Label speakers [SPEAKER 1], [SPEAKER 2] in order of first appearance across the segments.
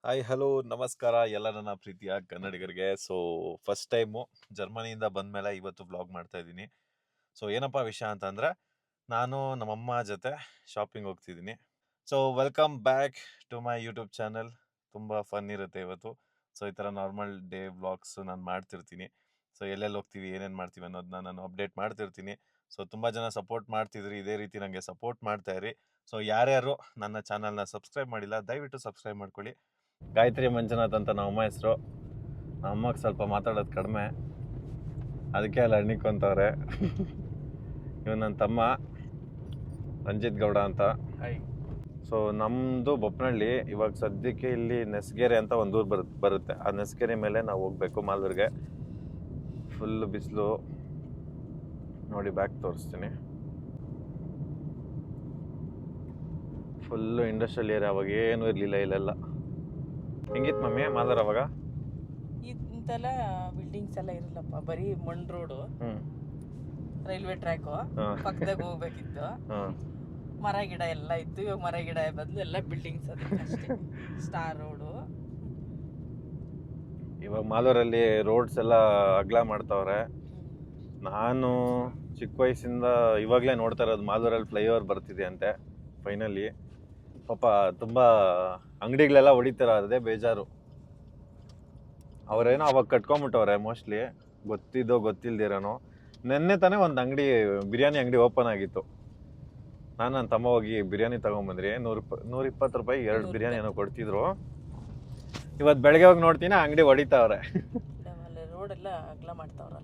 [SPEAKER 1] Hi hello ನಮಸ್ಕಾರ ಎಲ್ಲ ನನ್ನ ಪ್ರೀತಿಯ ಕನ್ನಡಿಗರಿಗೆ. ಫಸ್ಟ್ ಟೈಮು ಜರ್ಮನಿಯಿಂದ ಬಂದಮೇಲೆ ಇವತ್ತು ವ್ಲಾಗ್ ಮಾಡ್ತಾ ಇದ್ದೀನಿ. ಏನಪ್ಪ ವಿಷಯ ಅಂತಂದರೆ, ನಾನು ನಮ್ಮಮ್ಮ ಜೊತೆ ಶಾಪಿಂಗ್ ಹೋಗ್ತಿದ್ದೀನಿ. Welcome back to my YouTube channel. ತುಂಬ ಫನ್ ಇರುತ್ತೆ ಇವತ್ತು. ಈ ಥರ ನಾರ್ಮಲ್ ಡೇ ವ್ಲಾಗ್ಸ್ ನಾನು ಮಾಡ್ತಿರ್ತೀನಿ. ಎಲ್ಲೆಲ್ಲಿ ಹೋಗ್ತೀವಿ, ಏನೇನು ಮಾಡ್ತೀವಿ ಅನ್ನೋದನ್ನ ನಾನು ಅಪ್ಡೇಟ್ ಮಾಡ್ತಿರ್ತೀನಿ. ತುಂಬ ಜನ ಸಪೋರ್ಟ್ ಮಾಡ್ತಿದ್ರಿ, ಇದೇ ರೀತಿ ನನಗೆ ಸಪೋರ್ಟ್ ಮಾಡ್ತಾ ಇರಿ. ಯಾರ್ಯಾರು ನನ್ನ ಚಾನಲ್ನ ಸಬ್ಸ್ಕ್ರೈಬ್ ಮಾಡಿಲ್ಲ, ದಯವಿಟ್ಟು ಸಬ್ಸ್ಕ್ರೈಬ್ ಮಾಡ್ಕೊಳ್ಳಿ. ಗಾಯತ್ರಿ ಮಂಜುನಾಥ್ ಅಂತ ನಮ್ಮ ಅಮ್ಮ ಹೆಸರು. ನಮ್ಮ ಅಮ್ಮಗೆ ಸ್ವಲ್ಪ ಮಾತಾಡೋದು ಕಡಿಮೆ, ಅದಕ್ಕೆ ಅಲ್ಲಿ ಅಣ್ಣಿಕೊಂತವ್ರೆ. ಇವನು ನನ್ನ ತಮ್ಮ ರಂಜಿತ್ ಗೌಡ ಅಂತ. ನಮ್ಮದು ಬೊಪ್ಪನಹಳ್ಳಿ. ಇವಾಗ ಸದ್ಯಕ್ಕೆ ಇಲ್ಲಿ ನೆಸ್ಗೆರೆ ಅಂತ ಒಂದು ಊರು ಬರುತ್ತೆ. ಆ ನೆಸ್ಗೆರೆ ಮೇಲೆ ನಾವು ಹೋಗ್ಬೇಕು ಮಾಲೂರಿಗೆ. ಫುಲ್ಲು ಬಿಸಿಲು ನೋಡಿ, ಬ್ಯಾಕ್ ತೋರಿಸ್ತೀನಿ. Full industrial area. ಅವಾಗ ಏನೂ ಇರಲಿಲ್ಲ ಇಲ್ಲೆಲ್ಲ. ಹೆಂಗಿತ್ತು ಮಮ್ಮಿ ಮಾಲೂರು ಅವಾಗ?
[SPEAKER 2] ಇಂತೆಲ್ಲ ಬಿಲ್ಡಿಂಗ್ಸ್ ಎಲ್ಲ ಇರಲ್ಲಪ್ಪ, ಬರೀ ಮಣ್ಣು ರೋಡು, ರೈಲ್ವೆ ಟ್ರ್ಯಾಕು ಪಕ್ಕದಾಗ ಹೋಗ್ಬೇಕಿತ್ತು. ಮರ ಗಿಡ ಎಲ್ಲ ಇತ್ತು. ಇವಾಗ ಮರ ಗಿಡ ಬದಲು ಎಲ್ಲ ಬಿಲ್ಡಿಂಗ್ಸ್ ಅಷ್ಟೇ. Star road.
[SPEAKER 1] ಇವಾಗ ಮಾಲೂರಲ್ಲಿ ರೋಡ್ಸ್ ಎಲ್ಲ ಅಗಲ ಮಾಡ್ತಾವ್ರೆ. ನಾನು ಚಿಕ್ಕ ವಯಸ್ಸಿಂದ ಇವಾಗಲೇ ನೋಡ್ತಾ ಇರೋದು, ಮಾಲೂರಲ್ಲಿ ಫ್ಲೈಓವರ್ ಬರ್ತಿದೆ ಅಂತೆ ಫೈನಲಿ. ಪಾಪ ತುಂಬ ಅಂಗಡಿಗಳೆಲ್ಲ ಹೊಡಿತಾರ, ಅದೇ ಬೇಜಾರು. ಅವರೇನೋ ಅವಾಗ ಕಟ್ಕೊಂಬಿಟ್ಟವ್ರೆ ಮೋಸ್ಟ್ಲಿ, ಗೊತ್ತಿದ್ದೋ ಗೊತ್ತಿಲ್ದಿರೋನೋ. ನೆನ್ನೆ ತಾನೇ ಒಂದು ಅಂಗಡಿ, ಬಿರಿಯಾನಿ ಅಂಗಡಿ ಓಪನ್ ಆಗಿತ್ತು. ನಾನು ನನ್ನ ತಮ್ಮ ಹೋಗಿ ಬಿರಿಯಾನಿ ತೊಗೊಂಬಂದ್ರಿ. 120 ರೂಪಾಯಿ 2 ಬಿರಿಯಾನಿ ಏನೋ ಕೊಡ್ತಿದ್ರು. ಇವತ್ತು ಬೆಳಗ್ಗೆ ಹೋಗಿ ನೋಡ್ತೀನಿ, ಅಂಗಡಿ ಹೊಡಿತಾವ್ರೆ.
[SPEAKER 2] ರೋಡೆಲ್ಲ ಅಗಲ ಮಾಡ್ತಾವ್ರ.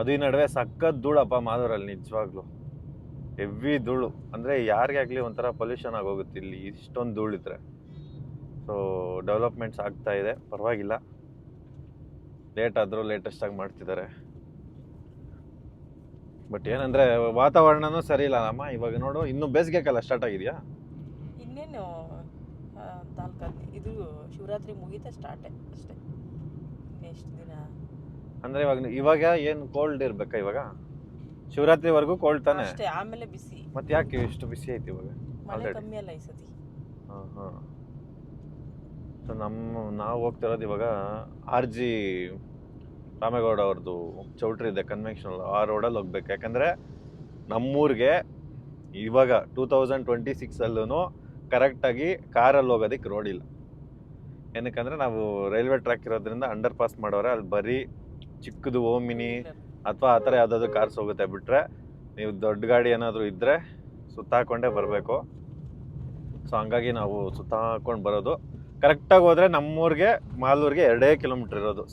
[SPEAKER 1] ಅದು ಈ ನಡುವೆ ಸಖತ್ ಧೂಳಪ್ಪ ಮಾಲೂರಲ್ಲಿ, ನಿಜವಾಗ್ಲು ಹೆವಿ ಧೂಳು. ಅಂದರೆ ಯಾರಿಗಾಗಲಿ ಒಂಥರ ಪೊಲ್ಯೂಷನ್ ಆಗೋಗುತ್ತೆ ಇಲ್ಲಿ, ಇಷ್ಟೊಂದು ಧೂಳಿದ್ರೆ. ಡೆವಲಪ್ಮೆಂಟ್ಸ್ ಆಗ್ತಾ ಇದೆ, ಪರವಾಗಿಲ್ಲ. ಲೇಟ್ ಆದರೂ ಲೇಟೆಸ್ಟಾಗಿ ಮಾಡ್ತಿದ್ದಾರೆ. ಬಟ್ ಏನಂದರೆ ವಾತಾವರಣನೂ ಸರಿ ಇಲ್ಲ ಅಮ್ಮ. ಇವಾಗ ನೋಡು, ಇನ್ನೂ ಬೇಸಿಗೆ ಕಾಲ ಸ್ಟಾರ್ಟ್ ಆಗಿದೆಯಾ?
[SPEAKER 2] ಇನ್ನೇನು 4 ಇದು ಶಿವರಾತ್ರಿ ಮುಗಿತ ಸ್ಟಾರ್ಟೇ ಅಷ್ಟೇ. ಎಷ್ಟು ದಿನ
[SPEAKER 1] ಅಂದರೆ ಇವಾಗ ಏನು ಕೋಲ್ಡ್ ಇರಬೇಕಾ? ಇವಾಗ ಶಿವರಾತ್ರಿವರೆಗೂ ಕೋಲ್ಡ್ ತಾನೆ
[SPEAKER 2] ಅಷ್ಟೇ, ಆಮೇಲೆ ಬಿಸಿ.
[SPEAKER 1] ಮತ್ತೆ ಯಾಕೆ ಇಷ್ಟು ಬಿಸಿ ಐತಿ ಇವಾಗ?
[SPEAKER 2] ಮಳೆ ಕಮ್ಮಿ ಅಲ್ಲ ಈ ಸತಿ.
[SPEAKER 1] ಹಾಂ. ನಾವು ಹೋಗ್ತಿರೋದು ಇವಾಗ RG ರಾಮೇಗೌಡ ಅವ್ರದ್ದು ಚೌಟ್ರಿ ಇದೆ, ಕನ್ವೆನ್ಷನಲ್. ಆ ರೋಡಲ್ಲಿ ಹೋಗ್ಬೇಕು. ಯಾಕಂದರೆ ನಮ್ಮೂರಿಗೆ ಇವಾಗ 2026 ಕರೆಕ್ಟಾಗಿ ಕಾರಲ್ಲಿ ಹೋಗೋದಕ್ಕೆ ರೋಡ್ ಇಲ್ಲ. ಏನಕ್ಕಂದರೆ ನಾವು ರೈಲ್ವೆ ಟ್ರ್ಯಾಕ್ ಇರೋದ್ರಿಂದ ಅಂಡರ್ ಪಾಸ್ ಮಾಡೋರೆ. ಅಲ್ಲಿ ಬರೀ ಚಿಕ್ಕದು ಓಮಿನಿ ಅಥವಾ ಆ ಥರ ಯಾವುದಾದ್ರು ಕಾರ್ಸ್ ಹೋಗುತ್ತೆ. ಬಿಟ್ಟರೆ ನೀವು ದೊಡ್ಡ ಗಾಡಿ ಏನಾದರೂ ಇದ್ದರೆ ಸುತ್ತಾಕೊಂಡೇ ಬರಬೇಕು. ಹಂಗಾಗಿ ನಾವು ಸುತ್ತಾಕೊಂಡು ಬರೋದು. ಕರೆಕ್ಟಾಗಿ ಹೋದರೆ ನಮ್ಮೂರಿಗೆ ಮಾಲೂರಿಗೆ 2 ಕಿಲೋಮೀಟ್ರ್ ಇರೋದು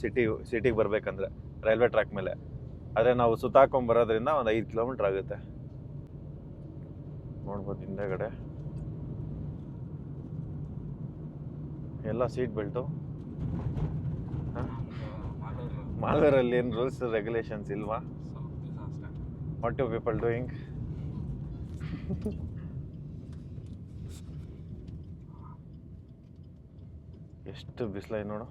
[SPEAKER 1] ಸಿಟಿಗೆ ಬರಬೇಕಂದ್ರೆ ರೈಲ್ವೆ ಟ್ರ್ಯಾಕ್ ಮೇಲೆ. ಆದರೆ ನಾವು ಸುತ್ತಾಕೊಂಡು ಬರೋದ್ರಿಂದ ಒಂದು 5 ಕಿಲೋಮೀಟ್ರ್ ಆಗುತ್ತೆ. ನೋಡ್ಬೋದು ಹಿಂದೆಗಡೆ ಎಲ್ಲ ಸೀಟ್ ಬೆಲ್ಟು. ಮಾಲೂರಲ್ಲಿ ಏನು ರೂಲ್ಸ್ ರೆಗ್ಯುಲೇಷನ್ಸ್ ಇಲ್ವಾ? What you people doing? ಎಷ್ಟು ಬಿಸಿಲೈ ನೋಡು.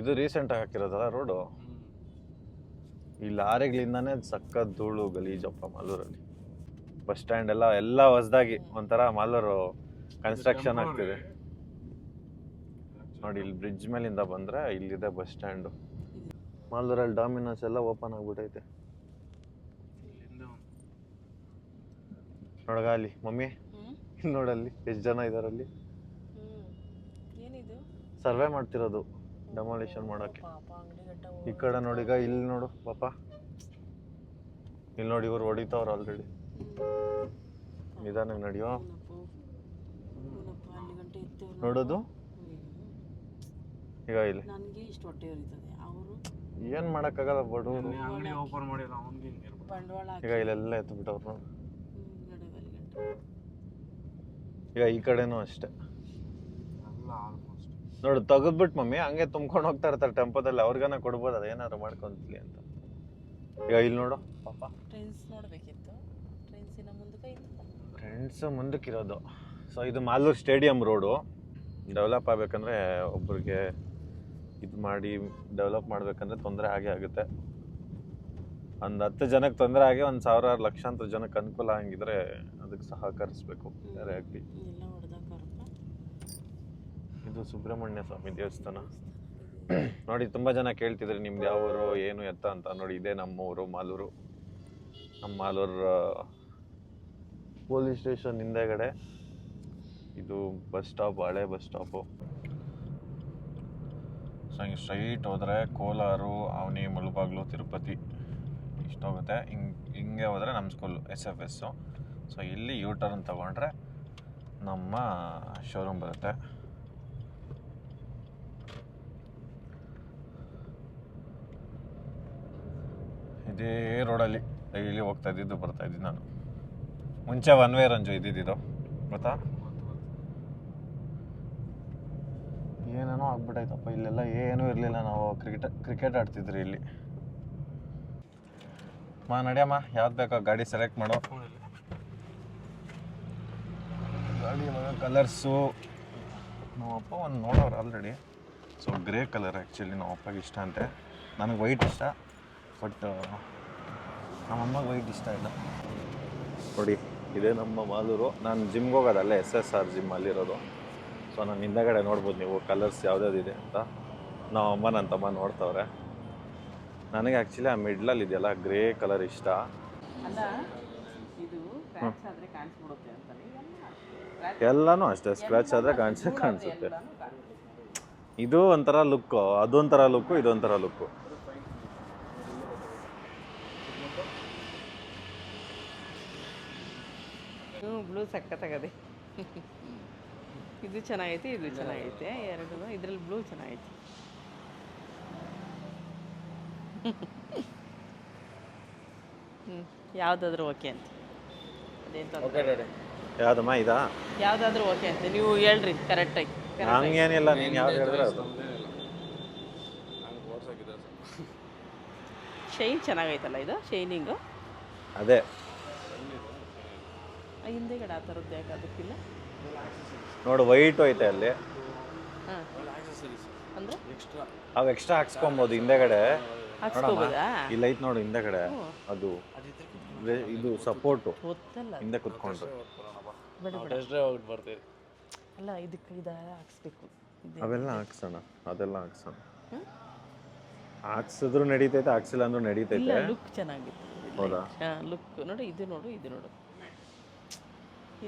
[SPEAKER 1] ಇದು ರೀಸೆಂಟಾಗಿ ಹಾಕಿರೋದಲ್ಲ ರೋಡು. ಈ ಲಾರಿಗಳಿಂದಾನೇ ಸಖತ್ ಧೂಳು ಗಲೀಜಪ್ಪ ಮಾಲೂರಲ್ಲಿ. ಬಸ್ ಸ್ಟ್ಯಾಂಡ್ ಎಲ್ಲ ಹೊಸದಾಗಿ ಒಂಥರ ಮಾಲೂರು ಕನ್ಸ್ಟ್ರಕ್ಷನ್ ಆಗ್ತಿದೆ ನೋಡಿ. ಇಲ್ಲಿ ಬ್ರಿಡ್ಜ್ ಮೇಲಿಂದ ಬಂದರೆ ಇಲ್ಲಿದೆ ಬಸ್ ಸ್ಟ್ಯಾಂಡು. ಮಾಲೂರಲ್ಲಿ ಡಾಮಿನೋಸ್ ಎಲ್ಲ ಓಪನ್ ಆಗ್ಬಿಟ್ಟೈತೆ ನೋಡಗ. ಅಲ್ಲಿ ಮಮ್ಮಿ ನೋಡಲ್ಲಿ ಎಷ್ಟು ಜನ ಇದಾರಲ್ಲಿ. ಸರ್ವೆ ಮಾಡ್ತಿರೋದು ಡೆಮಾಲಿಷನ್ ಮಾಡೋಕ್ಕೆ. ಈ ಕಡೆ ನೋಡಿಗ, ಇಲ್ಲಿ ನೋಡು ಪಾಪ, ಇಲ್ಲಿ ನೋಡಿ ಇವ್ರು ಹೊಡಿತಾವ್ರ ಆಲ್ರೆಡಿ. ನಿಧಾನಕ್ಕೆ ನಡೆಯೋ ನೋಡೋದು. ಈಗ ಇಲ್ಲಿ ಏನ್ ಮಾಡಕ್ಕಾಗಲ್ಲ ಬಡವರು. ಈಗ ಇಲ್ಲೆಲ್ಲ ಎತ್ತು ಬಿಟ್ಟವ್ರು ನೋಡು. ಈಗ ಈ ಕಡೆನೂ ಅಷ್ಟೇ ನೋಡು. ತೆಗೆದ್ಬಿಟ್ಟು ಮಮ್ಮಿ ಹಂಗೆ ತುಂಬ್ಕೊಂಡು ಹೋಗ್ತಾ ಇರ್ತಾರೆ ಟೆಂಪೋದಲ್ಲಿ. ಅವ್ರಿಗಾನ ಕೊಡ್ಬೋದು, ಅದೇನಾದ್ರು ಮಾಡ್ಕೊಂತಲಿ ಅಂತ. ಈಗ ಇಲ್ಲಿ ನೋಡು ಪಾಪ, ಫ್ರೆಂಡ್ಸ್ ಮುಂದಕ್ಕಿರೋದು. ಇದು ಮಾಲೂರು ಸ್ಟೇಡಿಯಂ ರೋಡು. ಡೆವಲಪ್ ಆಗಬೇಕಂದ್ರೆ ಒಬ್ರಿಗೆ ಇದು ಮಾಡಿ ಡೆವಲಪ್ ಮಾಡಬೇಕಂದ್ರೆ ತೊಂದರೆ ಆಗೇ ಆಗುತ್ತೆ. ಒಂದು 10 ಜನಕ್ಕೆ ತೊಂದರೆ ಆಗಿ ಒಂದು 1000 ಲಕ್ಷಾಂತರ ಜನಕ್ಕೆ ಅನುಕೂಲ ಹಂಗಿದ್ರೆ ಅದಕ್ಕೆ ಸಹಕರಿಸ್ಬೇಕು ಯಾರೇ ಆಗಲಿ.
[SPEAKER 2] ಎಲ್ಲ ಹೊಡೆದಾಕಾರಪ್ಪ.
[SPEAKER 1] ಇದು ಸುಬ್ರಹ್ಮಣ್ಯ ಸ್ವಾಮಿ ದೇವಸ್ಥಾನ ನೋಡಿ. ತುಂಬ ಜನ ಕೇಳ್ತಿದ್ರಿ ನಿಮ್ದು ಯಾವ ಊರು ಏನು ಎತ್ತ ಅಂತ. ನೋಡಿ ಇದೇ ನಮ್ಮ ಊರು ಮಾಲೂರು. ನಮ್ಮ ಮಾಲೂರು ಪೊಲೀಸ್ ಸ್ಟೇಷನ್ ಹಿಂದೆಗಡೆ ಇದು ಬಸ್ ಸ್ಟಾಪ್, ಹಳೆ ಬಸ್ ಸ್ಟಾಪು. ಸೊ ಹಿಂಗೆ ಸ್ಟ್ರೈಟ್ ಹೋದರೆ ಕೋಲಾರು, ಅವನಿ, ಮುಳಬಾಗ್ಲು, ತಿರುಪತಿ ಇಷ್ಟೋಗುತ್ತೆ. ಹಿಂಗೆ ಹೋದರೆ ನಮ್ಮ ಸ್ಕೂಲು SFS. ಸೊ ಇಲ್ಲಿ ಯೂ ಟರ್ನ್ ತೊಗೊಂಡ್ರೆ ನಮ್ಮ ಶೋರೂಮ್ ಬರುತ್ತೆ. ಇದೇ ರೋಡಲ್ಲಿ ಡೈಲಿ ಹೋಗ್ತಾ ಇದ್ದಿದ್ದು ಬರ್ತಾ ಇದ್ದಿದ್ದು ನಾನು. ಮುಂಚೆ ಒನ್ ವೇ ರಂಜು ಇದ್ದಿದ್ದು ಗೊತ್ತಾ? ಏನೇನೋ ಆಗ್ಬಿಟ್ಟೈತಪ್ಪ ಇಲ್ಲೆಲ್ಲ. ಏನೂ ಇರಲಿಲ್ಲ. ನಾವು ಕ್ರಿಕೆಟ್ ಆಡ್ತಿದ್ರಿ ಇಲ್ಲಿ. ನಡಿಯಮ್ಮ, ಯಾವ್ದು ಬೇಕೋ ಗಾಡಿ ಸೆಲೆಕ್ಟ್ ಮಾಡೋ. ಗಾಡಿ ಕಲರ್ಸು ನಮ್ಮಪ್ಪ ಒಂದು ನೋಡೋರು already. So grey colour actually ನಮ್ಮಪ್ಪಗೆ ಇಷ್ಟ ಅಂತೆ. ನನಗೆ ವೈಟ್ ಇಷ್ಟ, ಬಟ್ ನಮ್ಮಮ್ಮಗೆ ವೈಟ್ ಇಷ್ಟ ಇಲ್ಲ. ನೋಡಿ ಇದೇ ನಮ್ಮ ಮಾಲೂರು. ನಾನು ಜಿಮ್ಗೆ ಹೋಗೋದಲ್ಲೇ SSR ಜಿಮ್ ಅಲ್ಲಿರೋದು. ಸೊ ನಾನು ಹಿಂದಗಡೆ ನೋಡ್ಬೋದು ನೀವು ಕಲರ್ಸ್ ಯಾವ್ದಾವ್ದಿದೆ ಅಂತ. ನಮ್ಮಮ್ಮ ನನ್ನ ತಮ್ಮ ನೋಡ್ತವ್ರೆ. ನನಗೆ ಆ್ಯಕ್ಚುಲಿ ಆ ಮಿಡ್ಲಲ್ಲಿ ಇದೆಯಲ್ಲ ಗ್ರೇ ಕಲರ್ ಇಷ್ಟ.
[SPEAKER 2] ಅಲ್ಲ ಇದು ಸ್ಕ್ರಾಚ್ ಆದ್ರೆ ಕಾಣಿಸ್ಬಿಡುತ್ತೆ ಅಂತಾನೆ
[SPEAKER 1] ಎಲ್ಲನೂ ಅಷ್ಟೇ. ಸ್ಕ್ರಾಚ್ ಆದರೆ ಕಾಣಿಸುತ್ತೆ. ಇದು ಒಂಥರ ಲುಕ್ಕು, ಅದೊಂಥರ ಲುಕ್ಕು, ಇದೊಂಥರ ಲುಕ್ಕು.
[SPEAKER 2] ಬ್ಲೂ ಸಕ್ಕತ್ತಾಗದೆ. ಇದು ಚೆನ್ನಾಗೈತೆ, ಇದು ಚೆನ್ನಾಗೈತೆ. ಎರಡು ಇದ್ರಲ್ಲಿ ಬ್ಲೂ ಚೆನ್ನಾಗೈತೆ. ಯಾವುದಾದ್ರೂ ಓಕೆ ಅಂತ.
[SPEAKER 1] ಯಾವ್ದಮ್ಮ ಇದಾ?
[SPEAKER 2] ಯಾವುದಾದ್ರೂ ಓಕೆ ಅಂತ ನೀವು ಹೇಳ್ರಿ ಕರೆಕ್ಟಾಗಿ.
[SPEAKER 1] ಹಂಗೇನಿಲ್ಲ, ನೀನು ಯಾವ್ದು ಹೇಳಿದ್ರೆ ಅದು.
[SPEAKER 2] ಶೈನ್ ಚೆನ್ನಾಗೈತಲ್ಲ ಇದು, ಶೈನಿಂಗು.
[SPEAKER 1] ಅದೇ
[SPEAKER 2] ಹಿಂದೆಗಡೆ ಆ ಥರದ್ದು ಯಾಕೆ ಅದಕ್ಕಿಲ್ಲ
[SPEAKER 1] ನೋಡು, ವೈಟು ಐತೆ ಅಲ್ಲಿ.
[SPEAKER 2] ಹಾಂ ಅಂದರೆ
[SPEAKER 1] ಅವು ಎಕ್ಸ್ಟ್ರಾ ಹಾಕ್ಸ್ಕೊಬೋದು ಹಿಂದೆಗಡೆ.
[SPEAKER 2] ಹಾಕ್ಸ್ಕೋಬೋದಾ?
[SPEAKER 1] ಇಲ್ಲ ಐತೆ ನೋಡು ಹಿಂದೆಗಡೆ. ಅದು ಇದು ಸಪೋರ್ಟು
[SPEAKER 2] ಗೊತ್ತಲ್ಲ
[SPEAKER 1] ಹಿಂದೆ ಕುತ್ಕೊಂಡು.
[SPEAKER 2] ಅಲ್ಲ ಇದಕ್ಕೆ ಇದು ಹಾಕ್ಸ್ಬೇಕು.
[SPEAKER 1] ಅವೆಲ್ಲ ಹಾಕ್ಸೋಣ, ಅದೆಲ್ಲ ಹಾಕ್ಸೋಣ. ಹಾಕ್ಸಿದ್ರು ನಡೀತೈತೆ, ಹಾಕ್ಸಿಲ್ಲ ಅಂದ್ರೂ ನಡೀತೈತೆ.
[SPEAKER 2] ಲುಕ್ ಚೆನ್ನಾಗಿತ್ತು.
[SPEAKER 1] ಹೌದಾ?
[SPEAKER 2] ಹಾಂ ಲುಕ್ ನೋಡಿ. ಇದು ನೋಡು, ಇದು ನೋಡು.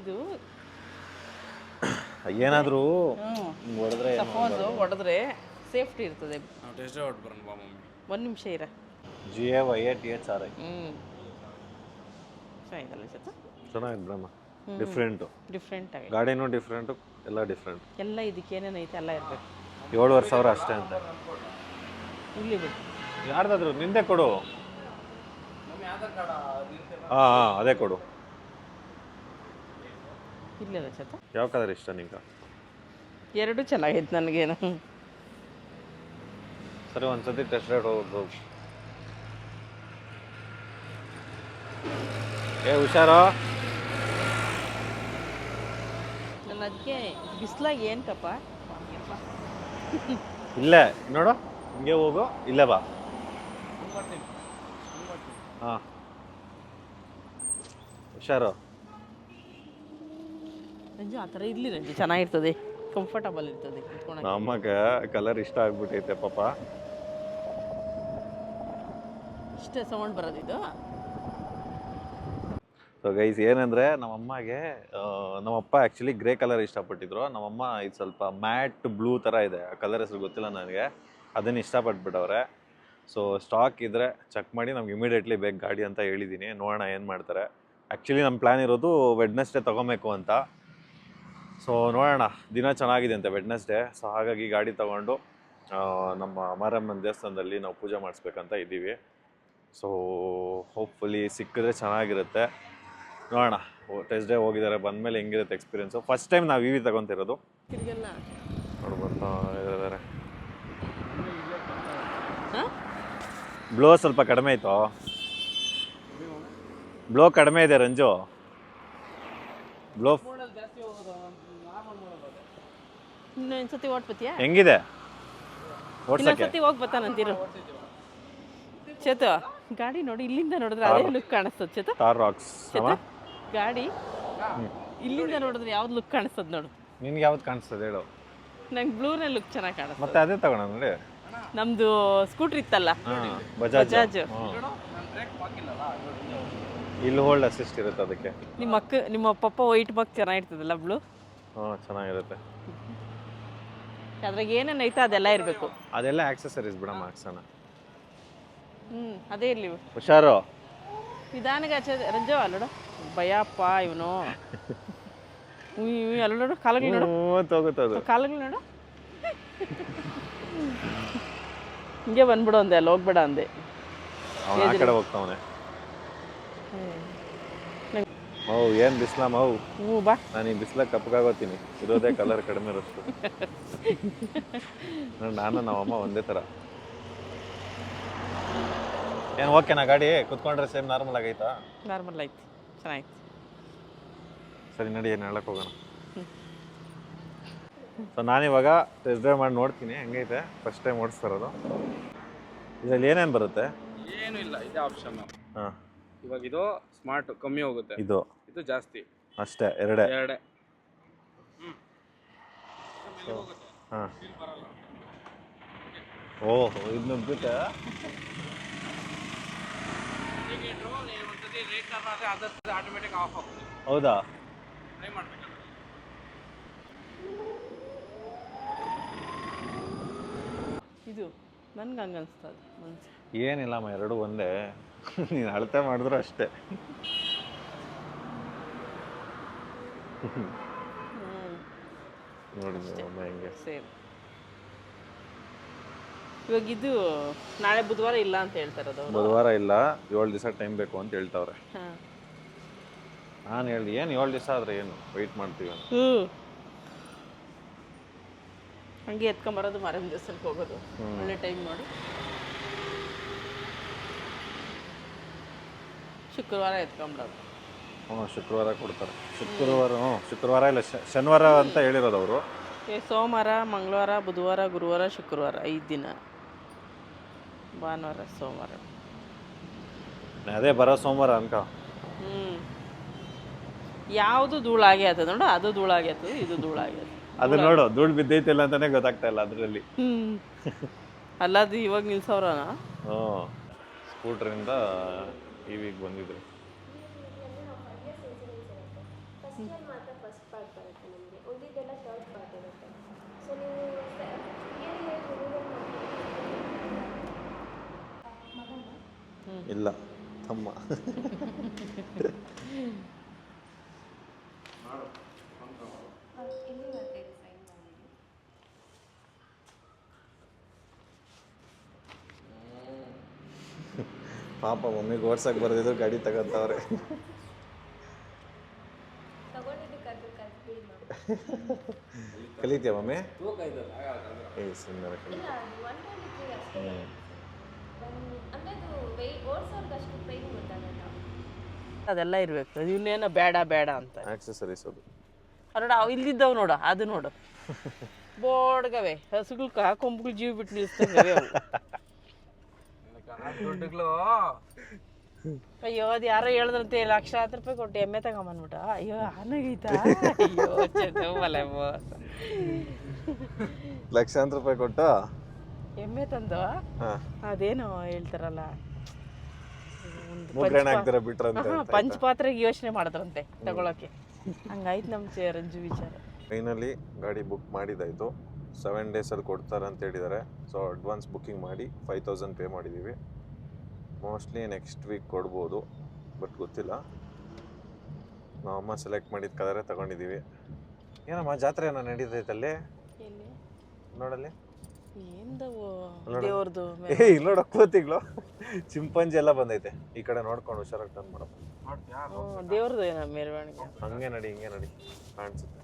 [SPEAKER 2] ಇದು
[SPEAKER 1] ಏನಾದರೂ
[SPEAKER 2] ಹೊಡೆದ್ರೆ ಸಪೋಸು ಹೊಡೆದ್ರೆ ಸೇಫ್ಟಿ ಇರ್ತದೆ. ಒಂದು ನಿಮಿಷ ಇರ.
[SPEAKER 1] GAYATHRI
[SPEAKER 2] ಚೆನ್ನಾಗಿದಲ್ಲ ಸತ.
[SPEAKER 1] ಚೆನ್ನಾಗಿದೆ ಬ್ರಹ್ಮ. ಡಿಫ್ರೆಂಟು,
[SPEAKER 2] ಡಿಫ್ರೆಂಟ್ ಆಗಿ
[SPEAKER 1] ಗಾಡಿನೂ ಡಿಫ್ರೆಂಟು, ಎಲ್ಲ ಡಿಫ್ರೆಂಟ್.
[SPEAKER 2] ಎಲ್ಲ ಇದಕ್ಕೆ ಏನೇನೈತೆ ಎಲ್ಲ ಇರಬೇಕು.
[SPEAKER 1] 7,500 ಅಷ್ಟೇ ಅಂತ.
[SPEAKER 2] ಇಲ್ಲಿ ಬಿಡು.
[SPEAKER 1] ಯಾರ್ದಾದ್ರು ನಿಂದೆ ಕೊಡು. ಹಾಂ ಅದೇ ಕೊಡು.
[SPEAKER 2] ಇಲ್ಲಲ್ಲ ಸತ.
[SPEAKER 1] ಯಾವ ಕಲರ್ ಇಷ್ಟ ನಿಂಗೆ?
[SPEAKER 2] ಎರಡು ಚೆನ್ನಾಗೈತೆ ನನಗೇನು.
[SPEAKER 1] ಸರಿ ಒಂದ್ಸತಿ ಟೆಸ್ಟ್ ರೈಡ್ ಹೋಗ್ಬೋದು. ಹುಷಾರೋ.
[SPEAKER 2] ನನ್ನ ಅದಕ್ಕೆ ಬಿಸ್ಲಾಗಿ ಏನು ಕಪ್ಪ.
[SPEAKER 1] ಇಲ್ಲೇ ನೋಡು, ಹಿಂಗೆ ಹೋಗು, ಇಲ್ಲೇ ಬಾ. ಹಾಂ ಹುಷಾರು.
[SPEAKER 2] ರಂಜು ಆ ಥರ ಇರಲಿ ರಂಜು, ಚೆನ್ನಾಗಿರ್ತದೆ, ಕಂಫರ್ಟಬಲ್ ಇರ್ತದೆ.
[SPEAKER 1] ನಮಗೆ ಕಲರ್ ಇಷ್ಟ ಆಗ್ಬಿಟ್ಟೈತೆ ಪಾಪ.
[SPEAKER 2] ಇಷ್ಟೇ ಸೌಂಡ್ ಬರೋದಿದು.
[SPEAKER 1] ಸೊ ಗೈಸ್ ಏನಂದರೆ ನಮ್ಮಮ್ಮಗೆ ನಮ್ಮಪ್ಪ ಆ್ಯಕ್ಚುಲಿ ಗ್ರೇ ಕಲರ್ ಇಷ್ಟಪಟ್ಟಿದ್ರು. ನಮ್ಮಮ್ಮ ಇದು ಸ್ವಲ್ಪ ಮ್ಯಾಟ್ ಬ್ಲೂ ಥರ ಇದೆ, ಆ ಕಲರ್ ಹೆಸರು ಗೊತ್ತಿಲ್ಲ ನನಗೆ, ಅದನ್ನು ಇಷ್ಟಪಟ್ಬಿಟ್ಟವ್ರೆ. ಸೊ ಸ್ಟಾಕ್ ಇದ್ದರೆ ಚೆಕ್ ಮಾಡಿ ನಮ್ಗೆ ಇಮಿಡಿಯೇಟ್ಲಿ ಬೇಕು ಗಾಡಿ ಅಂತ ಹೇಳಿದ್ದೀನಿ. ನೋಡೋಣ ಏನು ಮಾಡ್ತಾರೆ. ಆ್ಯಕ್ಚುಲಿ ನಮ್ಮ ಪ್ಲ್ಯಾನ್ ಇರೋದು ವೆಡ್ನೆಸ್ಡೇ ತೊಗೊಬೇಕು ಅಂತ. ಸೊ ನೋಡೋಣ, ದಿನ ಚೆನ್ನಾಗಿದೆ ಅಂತೆ ವೆಡ್ನೆಸ್ಡೇ. ಸೊ ಹಾಗಾಗಿ ಗಾಡಿ ತೊಗೊಂಡು ನಮ್ಮ ಮಾರಮ್ಮನ ದೇವಸ್ಥಾನದಲ್ಲಿ ನಾವು ಪೂಜೆ ಮಾಡಿಸ್ಬೇಕಂತ ಇದ್ದೀವಿ. ಸೊ ಹೋಪ್ಫುಲಿ ಸಿಕ್ಕಿದ್ರೆ ಚೆನ್ನಾಗಿರುತ್ತೆ. ನೋಡೋಣ, ಟೆಸ್ಟ್ ಡೇ ಹೋಗಿದ್ದಾರೆ, ಬಂದಮೇಲೆ ಹೆಂಗಿರುತ್ತೆ ಎಕ್ಸ್ಪೀರಿಯೆನ್ಸು. ಫಸ್ಟ್ ಟೈಮ್ ನಾವು EV ತಗೊತಿರೋದು. ನೋಡಿ ಬರ್ತಾ ಇದ್ದಾರೆ. ಬ್ಲೋ ಸ್ವಲ್ಪ ಕಡಿಮೆ ಆಯಿತು. ಬ್ಲೋ ಕಡಿಮೆ ಇದೆ ರಂಜು. ಬ್ಲೋ
[SPEAKER 2] ಇನ್ನೊಂದ್ಸತಿ ಓಟ್ಬತ್ತೀಯಾ?
[SPEAKER 1] ಹೆಂಗಿದೆ ಓಡ್ಸಕ್ಕೆ?
[SPEAKER 2] ಇನ್ನೊಂದ್ಸತಿ ಹೋಗಿ ಬರ್ತಾನಂತೀರು ಚೇತು. ಗಾಡಿ ನೋಡಿ, ಇಲ್ಲಿಂದ ನೋಡಿದ್ರೆ ಅದೇ ಲುಕ್ ಕಾಣಿಸ್ತದೆ ಚೇತ.
[SPEAKER 1] ಟಾರ್ ರಾಕ್ಸ್
[SPEAKER 2] ಗಾಡಿ ಇಲ್ಲಿಂದ ನೋಡಿದ್ರೆ ಯಾವ್ದು ಲುಕ್ ಕಾಣಿಸ್ತದೆ ನೋಡು.
[SPEAKER 1] ನಿನ್ಗೆ ಯಾವ್ದು ಕಾಣಿಸ್ತದೆ ಹೇಳು?
[SPEAKER 2] ನಂಗೆ ಬ್ಲೂನೇ ಲುಕ್ ಚೆನ್ನಾಗಿ ಕಾಣಿಸ್ತದೆ.
[SPEAKER 1] ಮತ್ತೆ ಅದೇ ತಗೋಣ ನೋಡಿ.
[SPEAKER 2] ನಮ್ದು ಸ್ಕೂಟ್ರ್ ಇತ್ತಲ್ಲ
[SPEAKER 1] ಬಜಾಜ್.
[SPEAKER 2] ಬಜಾಜ್.
[SPEAKER 1] ಇಲ್ಲಿ ಹೋಲ್ಡ್ ಅಸಿಸ್ಟ್ ಇರುತ್ತೆ ಅದಕ್ಕೆ.
[SPEAKER 2] ನಿಮ್ಮ ಪಪ್ಪ ವೈಟ್ ಬಾಕ್ ಚೆನ್ನಾಗಿರ್ತದಲ್ಲ ಬ್ಲೂ.
[SPEAKER 1] ಚೆನ್ನಾಗಿರುತ್ತೆ.
[SPEAKER 2] ಅದ್ರಾಗ ಏನೇನು ಐತೆ ಅದೆಲ್ಲ ಇರಬೇಕು.
[SPEAKER 1] ಅದೆಲ್ಲ ಆಕ್ಸೆಸರೀಸ್ ಬಿಡಮ್ಮ ಹಾಕ್ಸೋಣ.
[SPEAKER 2] ಅದೇ ಇರ್ಲಿ.
[SPEAKER 1] ಹುಷಾರು.
[SPEAKER 2] ನಿಧಾನಕ್ಕೆ ರಂಜೋ ಅಲ್ಲೋಡು ಭಯಪ್ಪ ಇವನು. ಅಲ್ಲ ನೋಡು ಕಾಲಗಳು ನೋಡು, ಕಾಲಗಳು ನೋಡು. ಹಿಂಗೆ ಬಂದ್ಬಿಡು ಅಂದೆ, ಅಲ್ಲಿ ಹೋಗ್ಬೇಡ ಅಂದೆ.
[SPEAKER 1] ಆ ಕಡೆ ಹೋಗ್ತಾವನೆ. ಏನ್ ಬಿಸ್ಲಾ ಮಾವು.
[SPEAKER 2] ಬಾ,
[SPEAKER 1] ನಾನು ಈ ಬಿಸ್ಲಾಗ ಕಪ್ಪಗಾಗೋತೀನಿ. ಇರೋದೇ ಕಲರ್ ಕಡಿಮೆ ಇರೋಷ್ಟು. ನಾನು ನಮ್ಮಮ್ಮ ಒಂದೇ ತರ. ಏನು ಓಕೆನಾ ಗಾಡಿ? ಕುತ್ಕೊಂಡ್ರೆ ಸೇಮ್ ನಾರ್ಮಲ್ ಆಗೈತಾ?
[SPEAKER 2] ನಾರ್ಮಲ್ ಐತಿ, ಚೆನ್ನಾಗಿತ್ತು.
[SPEAKER 1] ಸರಿ ನಡಿ, ಏನು ಹೇಳಕ್ ಹೋಗೋಣ. ಸೊ ನಾನಿವಾಗ ಟೆಸ್ಟ್ ಡ್ರೈವ್ ಮಾಡಿ ನೋಡ್ತೀನಿ ಹೆಂಗೈತೆ. ಫಸ್ಟ್ ಟೈಮ್ ಓಡಿಸ್ತಾರದು. ಇದರಲ್ಲಿ ಏನೇನು ಬರುತ್ತೆ?
[SPEAKER 3] ಏನು ಇಲ್ಲ, ಇದೇ ಆಪ್ಷನ್.
[SPEAKER 1] ಹಾಂ,
[SPEAKER 3] ಇವಾಗ ಇದು ಸ್ಮಾರ್ಟ್ ಕಮ್ಮಿ ಹೋಗುತ್ತೆ, ಇದು ಜಾಸ್ತಿ
[SPEAKER 1] ಅಷ್ಟೇ. ಎರಡೇ. ಹಾಂ, ಓಹೋ, ಇದು ನುಗ್ಗುತ್ತೆ.
[SPEAKER 3] ಆಟೋಮೆಟಿಕ್ ಆಫ್ ಆಗುತ್ತೆ.
[SPEAKER 1] ಹೌದಾ?
[SPEAKER 3] ಟ್ರೈ ಮಾಡ್ಬೇಕು.
[SPEAKER 2] ಇದು ನನ್ಗೆ ಹಂಗೆ ಅನಿಸ್ತದೆ.
[SPEAKER 1] ಏನಿಲ್ಲಮ್ಮ, ಎರಡು ಒಂದೇ. ನೀನು ಅಳತೆ ಮಾಡಿದ್ರು ಅಷ್ಟೇ. ನೋಡಿ ಹೆಂಗೆ
[SPEAKER 2] ಸೇಮ್. ಇವಾಗ ಇದು ನಾಳೆ ಬುಧವಾರ ಇಲ್ಲ ಅಂತ ಹೇಳ್ತಾರದು.
[SPEAKER 1] ಬುಧವಾರ ಇಲ್ಲ, 7 ದಿವಸ ಟೈಮ್ ಬೇಕು ಅಂತ ಹೇಳ್ತಾವ್ರೆ. ನಾನು ಹೇಳ್ದೆ ಏನು 7 ದಿವಸ ಆದ್ರೆ ಏನು, ವೆಯ್ಟ್ ಮಾಡ್ತೀವಿ ಅಂತ.
[SPEAKER 2] ಹಂಗೆ ಎತ್ಕೊಂಬರೋದು, ಮಾರನೇ ದಿವಸಕ್ಕೆ ಹೋಗೋದು. ಒಳ್ಳೆ ಟೈಮ್ ನೋಡಿ. ಶುಕ್ರವಾರ ಎತ್ಕೊಂಬಿಡೋದು.
[SPEAKER 1] ಶುಕ್ರವಾರ ಕೊಡ್ತಾರೆ. ಶುಕ್ರವಾರ ಇಲ್ಲ, ಶನಿವಾರ ಅಂತ ಹೇಳಿರೋದು ಅವರು.
[SPEAKER 2] ಸೋಮವಾರ, ಮಂಗಳವಾರ, ಬುಧವಾರ, ಗುರುವಾರ, ಶುಕ್ರವಾರ 5 ದಿನ. ಭಾನುವಾರ, ಸೋಮವಾರ.
[SPEAKER 1] ಅದೇ ಬರೋ ಸೋಮವಾರ ಅನ್ಕ.
[SPEAKER 2] ಯಾವುದು ಧೂಳಾಗೆ ಆಗ್ತದೆ ನೋಡು. ಅದು ಧೂಳಾಗೆ ಆಗ್ತದೆ, ಇದು ಧೂಳಾಗೆ ಆಗ್ತದೆ.
[SPEAKER 1] ಅದು ನೋಡು, ಧೂಳು ಬಿದ್ದೈತಿಲ್ಲ ಅಂತಾನೆ ಗೊತ್ತಾಗ್ತಾ ಇಲ್ಲ ಅದರಲ್ಲಿ.
[SPEAKER 2] ಅಲ್ಲದು ಇವಾಗ ನಿಲ್ಸವ್ರನ.
[SPEAKER 1] ಸ್ಕೂಟ್ರಿಂದ ಇವಿಗೆ ಬಂದಿದ್ರು. ಇಲ್ಲ ತಮ್ಮ. ಪಾಪ ಮಮ್ಮಿಗೆ ಓಡ್ಸಕ್ಕೆ ಬರೋದಿದ್ರು ಗಾಡಿ ತಗೋತಾವ್ರೆ. ಕಲಿತೀಯ ಮಮ್ಮಿ? ಸುಮ್ಮನೆ
[SPEAKER 2] ಅದೆಲ್ಲ ಇರ್ಬೇಕು. ಇವನ್ನೇನೋ ಬೇಡ ಬೇಡ ಅಂತ
[SPEAKER 1] ಆಕ್ಸೆಸರೀಸ್ ಅದು.
[SPEAKER 2] ನೋಡ, ಇಲ್ದಿದ್ದವು ನೋಡು, ಅದು ನೋಡು ಬೋಡ್ಗವೆ ಹಸುಗಳು ಕೊಂಬುಗಳು ಜೀವ ಬಿಟ್ಟು ನಿಲ್ಸ್ತವೆ. ಅಯ್ಯೋ, ಅದು ಯಾರೋ ಹೇಳಿದ್ರಂತೆ 1,00,000 ಕೊಟ್ಟು ಎಮ್ಮೆ ತಗೊಂಬಂದ್ಬಿಟ್ಟ. ಅಯ್ಯೋ, ಆನಾಗೈತಾ? ಅಯ್ಯೋ ಮಲೆ
[SPEAKER 1] ಲಕ್ಷಾಂತರ ರೂಪಾಯಿ ಕೊಟ್ಟು
[SPEAKER 2] ಎಮ್ಮೆ ತಂದು ಅದೇನೋ ಹೇಳ್ತಾರಲ್ಲ, ಪಂಚಪಾತ್ರೆಗೆ ಯೋಚನೆ ಮಾಡಿದ್ರಂತೆ ತಗೊಳಕ್ಕೆ. ಹಂಗಾಯ್ತು ನಮ್ಮ ರಂಜು ವಿಚಾರ.
[SPEAKER 1] ಟ್ರೈನಲ್ಲಿ ಗಾಡಿ ಬುಕ್ ಮಾಡಿದ್ದಾಯಿತು. 7 ಡೇಸಲ್ಲಿ ಕೊಡ್ತಾರೆ ಅಂತ ಹೇಳಿದ್ದಾರೆ. ಸೊ ಅಡ್ವಾನ್ಸ್ ಬುಕ್ಕಿಂಗ್ ಮಾಡಿ 5,000 ಪೇ ಮಾಡಿದ್ದೀವಿ. ಮೋಸ್ಟ್ಲಿ ನೆಕ್ಸ್ಟ್ ವೀಕ್ ಕೊಡ್ಬೋದು, ಬಟ್ ಗೊತ್ತಿಲ್ಲ. ನಾವಮ್ಮ ಸೆಲೆಕ್ಟ್ ಮಾಡಿದ ಕಲರೇ ತಗೊಂಡಿದ್ದೀವಿ. ಏನಮ್ಮ ಜಾತ್ರೆ ಏನೋ ನಡೀತೈತಲ್ಲಿ ನೋಡಲ್ಲಿ. ಇಲ್ಲಿ ನೋಡ ಕೂತಿಗ್ಳು ಚಿಂಪಂಜಿ ಎಲ್ಲ ಬಂದೈತೆ. ಈ ಕಡೆ ನೋಡ್ಕೊಂಡು ಹುಷಾರಾಗಿ ಟರ್ನ್ ಮಾಡಪ್ಪ.
[SPEAKER 2] ದೇವ್ರದ್ದು ಏನೋ ಮೆರವಣಿಗೆ.
[SPEAKER 1] ಹಂಗೆ ನಡಿ, ಹಿಂಗೆ ನಡಿ, ಕಾಣಿಸುತ್ತೆ.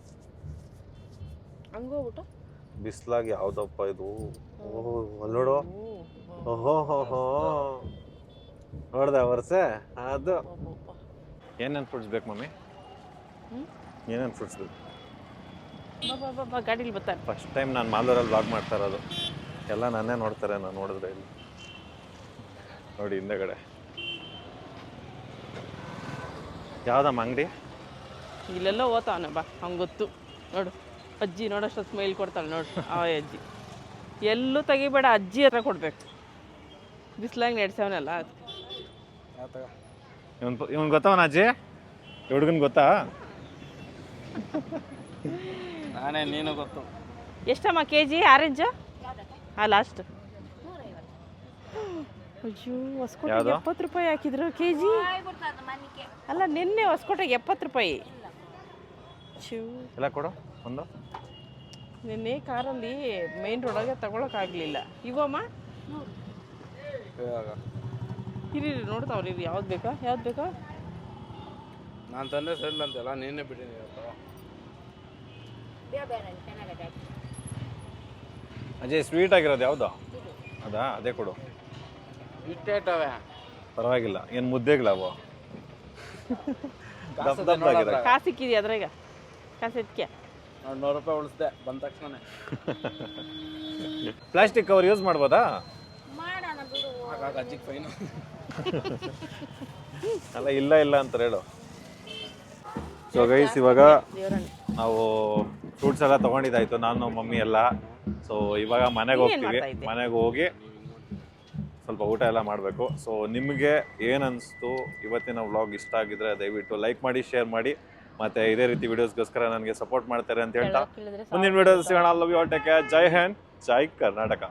[SPEAKER 2] ಹಂಗೋಗ್ಬಿಟ್ಟು
[SPEAKER 1] ಬಿಸ್ಲಾಗಿ ಯಾವ್ದಪ್ಪ ಇದು? ಅಲ್ಲೋಡು. ಓಹೋ ಹೋ ಹೋ, ನೋಡ್ದ ವರ್ಷೆ ಅದು. ಏನೇನು ಫ್ರೂಟ್ಸ್ ಬೇಕು ಮಮ್ಮಿ? ಏನೇನು ಫ್ರೂಟ್ಸ್ ಬೇಕು?
[SPEAKER 2] ಗಾಡೀಲಿ ಬರ್ತಾರೆ.
[SPEAKER 1] ಫಸ್ಟ್ ಟೈಮ್ ನಾನು ಮಾಲೂರಲ್ಲಿ ಬ್ಲಾಗ್ ಮಾಡ್ತಾ ಇರೋದು. ಎಲ್ಲ ನನ್ನೇ ನೋಡ್ತಾರೆ, ನಾನು ನೋಡಿದ್ರೆ ಇಲ್ಲಿ ನೋಡಿ ಹಿಂದೆಗಡೆ ಯಾವ್ದಮ್ಮ ಅಂಗಡಿ?
[SPEAKER 2] ಇಲ್ಲೆಲ್ಲ ಓದ್ತಾವನೆ ಬಾ, ಹಂಗೆ ಗೊತ್ತು ನೋಡು. ಅಜ್ಜಿ ನೋಡೋಷ್ಟು ಸ್ಮೈಲ್ ಕೊಡ್ತಾಳೆ ನೋಡು ಆ ಅಜ್ಜಿ. ಎಲ್ಲೂ ತೆಗಿಬೇಡ, ಅಜ್ಜಿ ಹತ್ರ ಕೊಡ್ಬೇಕು. ಬಿಸ್ಲಾಗ ನಡೆಸವನಲ್ಲ ಅದು.
[SPEAKER 1] ಇವನ್ ಗೊತ್ತವನ ಅಜ್ಜಿ? ಹುಡುಗನ್ ಗೊತ್ತಾ?
[SPEAKER 3] ನಾನೇ, ನೀನು ಗೊತ್ತು.
[SPEAKER 2] ಎಷ್ಟಮ್ಮ KG ಆರೆಂಜ್? ಲಾಸ್ಟ್. ಅಯ್ಯೋ, ಹೊಸಕೋಟೆಗೆ 70 ರೂಪಾಯಿ ಹಾಕಿದ್ರು KG. ಅಲ್ಲ, ನಿನ್ನೆ ಹೊಸಕೋಟೆಗೆ 70 ರೂಪಾಯಿ.
[SPEAKER 1] ಎಲ್ಲ ಕೊಡು ಒಂದು.
[SPEAKER 2] ನಿನ್ನೆ ಕಾರಲ್ಲಿ ಮೇನ್ ರೋಡಾಗೆ ತಗೊಳಕ್ಕಾಗಲಿಲ್ಲ. ಇವಮ್ಮ ಇರಿ ನೋಡ್ತಾವ್ರಿ, ಯಾವ್ದು ಬೇಕಾ ಯಾವ್ದು ಬೇಕಾ?
[SPEAKER 3] ನಾನು ತಂದೆ ಸರಿ ಅಂತಲ್ಲ, ನೀನೇ ಬಿಟ್ಟಿನಿ.
[SPEAKER 1] ಅಜಯ್ ಸ್ವೀಟ್ ಆಗಿರೋದು ಯಾವುದು? ಅದಾ? ಅದೇ ಕೊಡು.
[SPEAKER 3] ಇಷ್ಟೇಟವೆ
[SPEAKER 1] ಪರವಾಗಿಲ್ಲ. ಏನು ಮುದ್ದೆಗಳವು?
[SPEAKER 2] ಕಾಸು ಸಿಕ್ಕಿದ್ಯಾ ಅದ್ರಾಗ? ಕಾಸು ಎತ್ಕೆ.
[SPEAKER 3] ನಾನು 100 ರೂಪಾಯಿ ಉಳಿಸ್ದೆ ಬಂದ ತಕ್ಷಣ.
[SPEAKER 1] ಪ್ಲಾಸ್ಟಿಕ್ ಕವರ್ ಯೂಸ್ ಮಾಡ್ಬೋದಾ?
[SPEAKER 3] ಅಜ್ಜಿಗೆ ಫೈನು.
[SPEAKER 1] ಅಲ್ಲ, ಇಲ್ಲ ಇಲ್ಲ ಅಂತಾರೆ ಹೇಳು. ಸೊ ಗೈಸ್, ಇವಾಗ ನಾವು ಫ್ರೂಟ್ಸ್ ಎಲ್ಲ ತೊಗೊಂಡಿದ್ದಾಯ್ತು, ನಾನು ಮಮ್ಮಿ ಎಲ್ಲ. ಸೊ ಇವಾಗ ಮನೆಗೆ ಹೋಗ್ತೀವಿ. ಮನೆಗೆ ಹೋಗಿ ಸ್ವಲ್ಪ ಊಟ ಎಲ್ಲ ಮಾಡಬೇಕು. ಸೊ ನಿಮಗೆ ಏನನ್ನಿಸ್ತು ಇವತ್ತಿನ ವ್ಲಾಗ್? ಇಷ್ಟ ಆಗಿದ್ರೆ ದಯವಿಟ್ಟು ಲೈಕ್ ಮಾಡಿ, ಶೇರ್ ಮಾಡಿ, ಮತ್ತೆ ಇದೇ ರೀತಿ ವಿಡಿಯೋಸ್ಗೋಸ್ಕರ ನನಗೆ ಸಪೋರ್ಟ್ ಮಾಡ್ತಾರೆ ಅಂತ ಹೇಳ್ತಾ ಮುಂದಿನ ವಿಡಿಯೋಸ್ ಸಿಗೋಣ. Love you all, take care. ಜೈ ಹಿಂದ್, ಜೈ ಕರ್ನಾಟಕ.